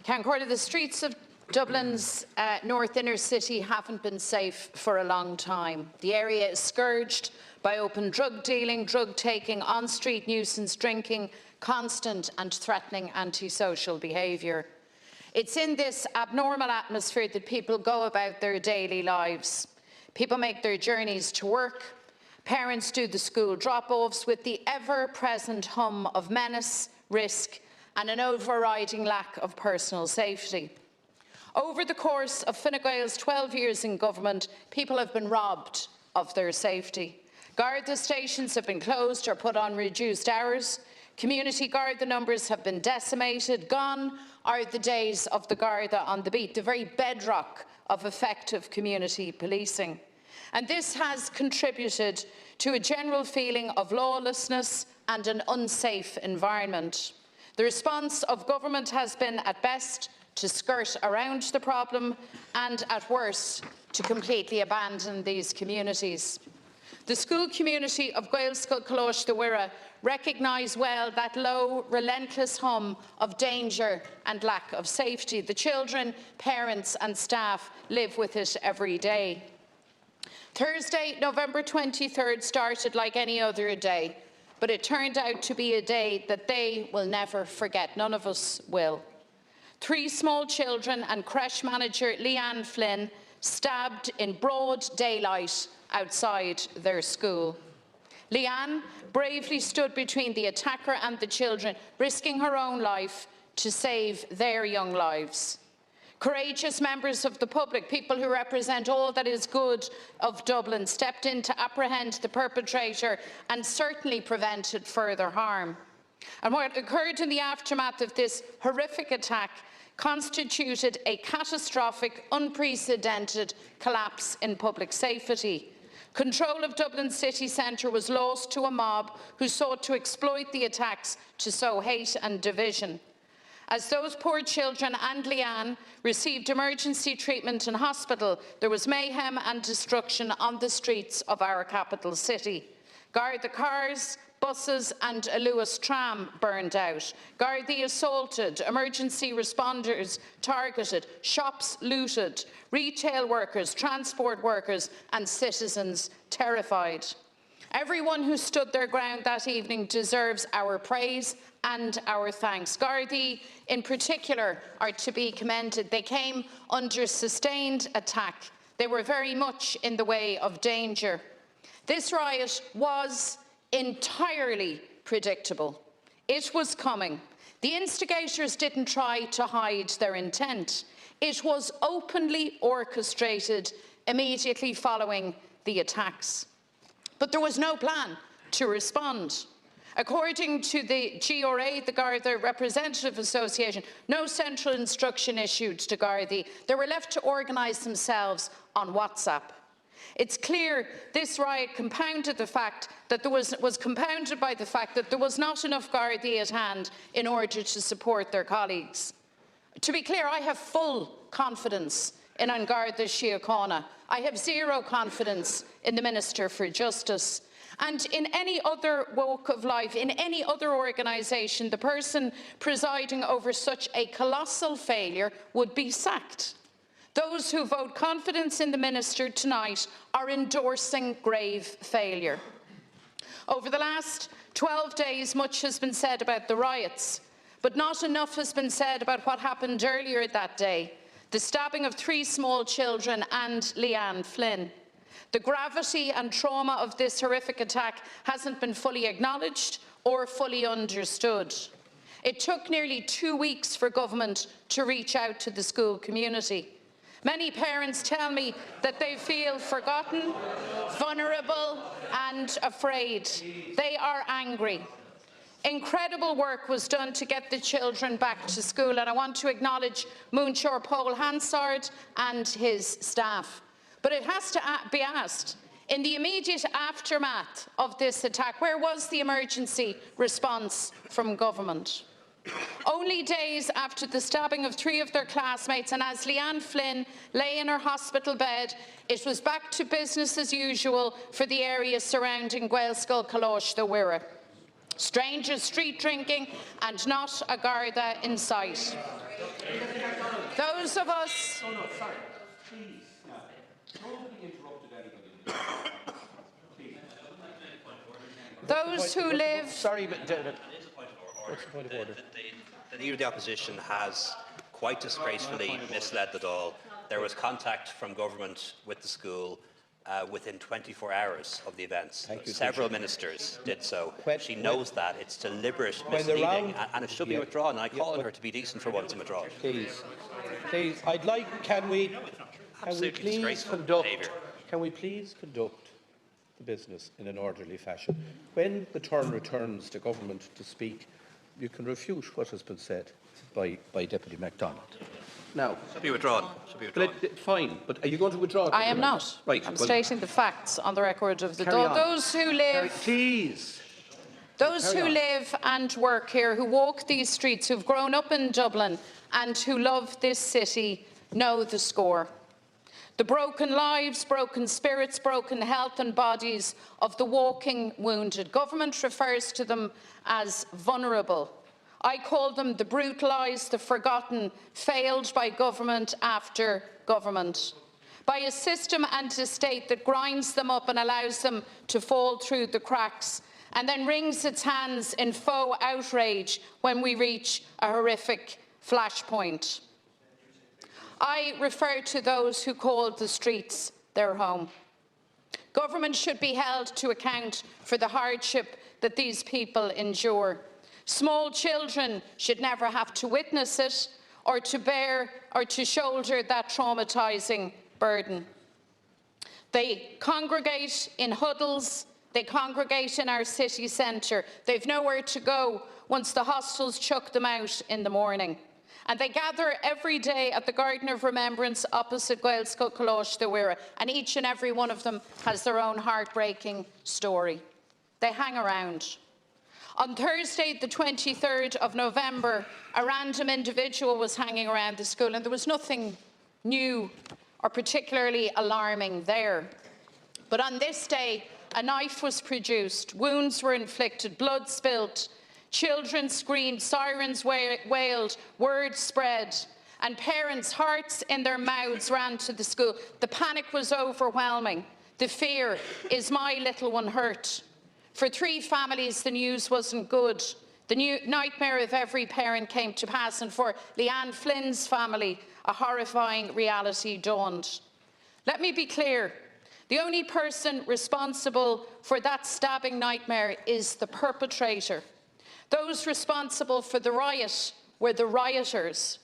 Ceann, the streets of Dublin's north inner city haven't been safe for a long time. The area is scourged by open drug dealing, drug taking, on-street nuisance drinking, constant and threatening antisocial behaviour. It's in this abnormal atmosphere that people go about their daily lives. People make their journeys to work. Parents do the school drop-offs with the ever-present hum of menace, risk and an overriding lack of personal safety. Over the course of Fine Gael's 12 years in government, people have been robbed of their safety. Garda Stations have been closed or put on reduced hours. Community Garda numbers have been decimated. Gone are the days of the Garda on the beat, the very bedrock of effective community policing. And this has contributed to a general feeling of lawlessness and an unsafe environment. The response of government has been, at best, to skirt around the problem and, at worst, to completely abandon these communities. The school community of Gaelscoil Coláiste de Mhuire recognise well that low, relentless hum of danger and lack of safety. The children, parents and staff live with it every day. Thursday, November 23rd started like any other day, but it turned out to be a day that they will never forget. None of us will. 3 small children and creche manager Leanne Flynn stabbed in broad daylight outside their school. Leanne bravely stood between the attacker and the children, risking her own life to save their young lives. Courageous members of the public, people who represent all that is good of Dublin, stepped in to apprehend the perpetrator and certainly prevented further harm. And what occurred in the aftermath of this horrific attack constituted a catastrophic, unprecedented collapse in public safety. Control of Dublin city centre was lost to a mob who sought to exploit the attacks to sow hate and division. As those poor children and Leanne received emergency treatment in hospital, there was mayhem and destruction on the streets of our capital city. Garda cars, buses and a Lewis tram burned out. Gardaí assaulted, emergency responders targeted, shops looted, retail workers, transport workers and citizens terrified. Everyone who stood their ground that evening deserves our praise and our thanks. Gardaí, in particular, are to be commended. They came under sustained attack. They were very much in the way of danger. This riot was entirely predictable. It was coming. The instigators didn't try to hide their intent. It was openly orchestrated immediately following the attacks. But there was no plan to respond. According to the GRA, the Garda Representative Association, no central instruction issued to Gardaí. They were left to organise themselves on WhatsApp. It's clear this riot compounded the fact that was compounded by the fact that there was not enough Gardaí at hand in order to support their colleagues. To be clear, I have full confidence in An Garda Síochána. I have zero confidence in the Minister for Justice. And in any other walk of life, in any other organisation, the person presiding over such a colossal failure would be sacked. Those who vote confidence in the Minister tonight are endorsing grave failure. Over the last 12 days, much has been said about the riots, but not enough has been said about what happened earlier that day, the stabbing of 3 small children and Leanne Flynn. The gravity and trauma of this horrific attack hasn't been fully acknowledged or fully understood. It took nearly 2 weeks for government to reach out to the school community. Many parents tell me that they feel forgotten, vulnerable and afraid. They are angry. Incredible work was done to get the children back to school, and I want to acknowledge Moonshore Paul Hansard and his staff. But it has to be asked, in the immediate aftermath of this attack, where was the emergency response from government? Only days after the stabbing of 3 of their classmates, and as Leanne Flynn lay in her hospital bed, it was back to business as usual for the area surrounding Gaelscoil Coláiste de Mhuire. Strangers street drinking and not a Garda in sight. Those of us... No, sorry. Please. Nobody interrupted anybody. Please. Those who live... Sorry, but what's the point of order? The Leader of the Opposition has quite disgracefully misled the Dáil. There was contact from government with the school within 24 hours of the events. Several ministers did so. She knows that. It's deliberate misleading, and it should be withdrawn. And I call on her to be decent for once and withdraw it. Please, I'd like, can we please conduct the business in an orderly fashion? When the turn returns to government to speak, you can refute what has been said by Deputy McDonald. Now, should be withdrawn. Fine, but are you going to withdraw it? I am not. Right. I'm stating the facts on the record of the Dáil. Those who live... Please. Those who live and work here, who walk these streets, who've grown up in Dublin and who love this city, know the score. The broken lives, broken spirits, broken health and bodies of the walking wounded. Government refers to them as vulnerable. I call them the brutalised, the forgotten, failed by government after government. By a system and a state that grinds them up and allows them to fall through the cracks, and then wrings its hands in faux outrage when we reach a horrific flashpoint. I refer to those who call the streets their home. Government should be held to account for the hardship that these people endure. Small children should never have to witness it or to bear or to shoulder that traumatising burden. They congregate in huddles, they congregate in our city centre. They've nowhere to go once the hostels chuck them out in the morning. And they gather every day at the Garden of Remembrance opposite Gaelscoil Colóis de Mhuire, and each and every one of them has their own heartbreaking story. They hang around. On Thursday, the 23rd of November, a random individual was hanging around the school, and there was nothing new or particularly alarming there. But on this day, a knife was produced, wounds were inflicted, blood spilt, children screamed, sirens wailed, word spread, and parents' hearts in their mouths ran to the school. The panic was overwhelming. The fear, is my little one hurt? For 3 families, the news wasn't good. The nightmare of every parent came to pass, and for Leanne Flynn's family, a horrifying reality dawned. Let me be clear. The only person responsible for that stabbing nightmare is the perpetrator. Those responsible for the riot were the rioters.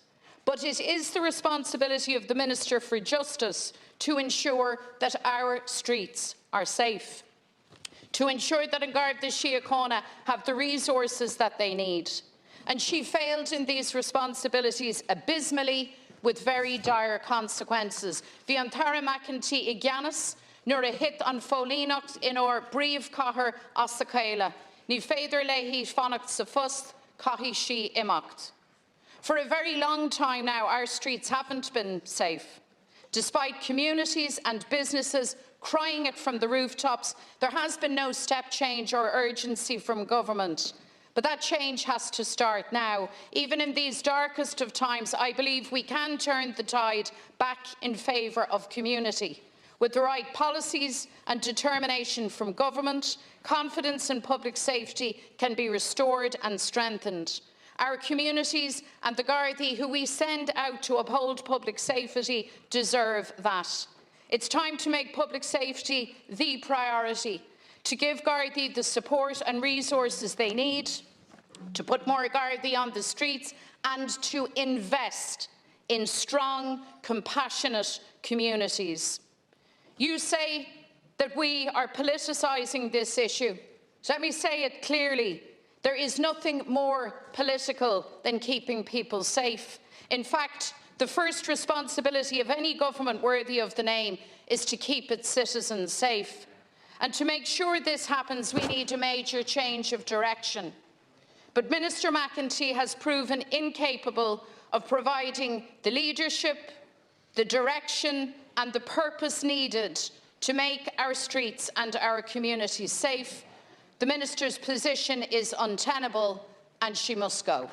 But it is the responsibility of the Minister for Justice to ensure that our streets are safe, to ensure that in Garda Síochána have the resources that they need. And she failed in these responsibilities abysmally, with very dire consequences. Bhí an Tara McEntee I gceannas nuair a hit an fólíneacht in our bríomh cathair as sa chéile. Ní féidir le hí fannacht sa fust, caithfí sí imacht. For a very long time now, our streets haven't been safe. Despite communities and businesses crying it from the rooftops, there has been no step change or urgency from government. But that change has to start now. Even in these darkest of times, I believe we can turn the tide back in favour of community. With the right policies and determination from government, confidence in public safety can be restored and strengthened. Our communities and the Gardaí who we send out to uphold public safety deserve that. It's time to make public safety the priority, to give Gardaí the support and resources they need, to put more Gardaí on the streets, and to invest in strong, compassionate communities. You say that we are politicising this issue. So let me say it clearly. There is nothing more political than keeping people safe. In fact, the first responsibility of any government worthy of the name is to keep its citizens safe. And to make sure this happens, we need a major change of direction. But Minister McEntee has proven incapable of providing the leadership, the direction and the purpose needed to make our streets and our communities safe. The Minister's position is untenable and she must go.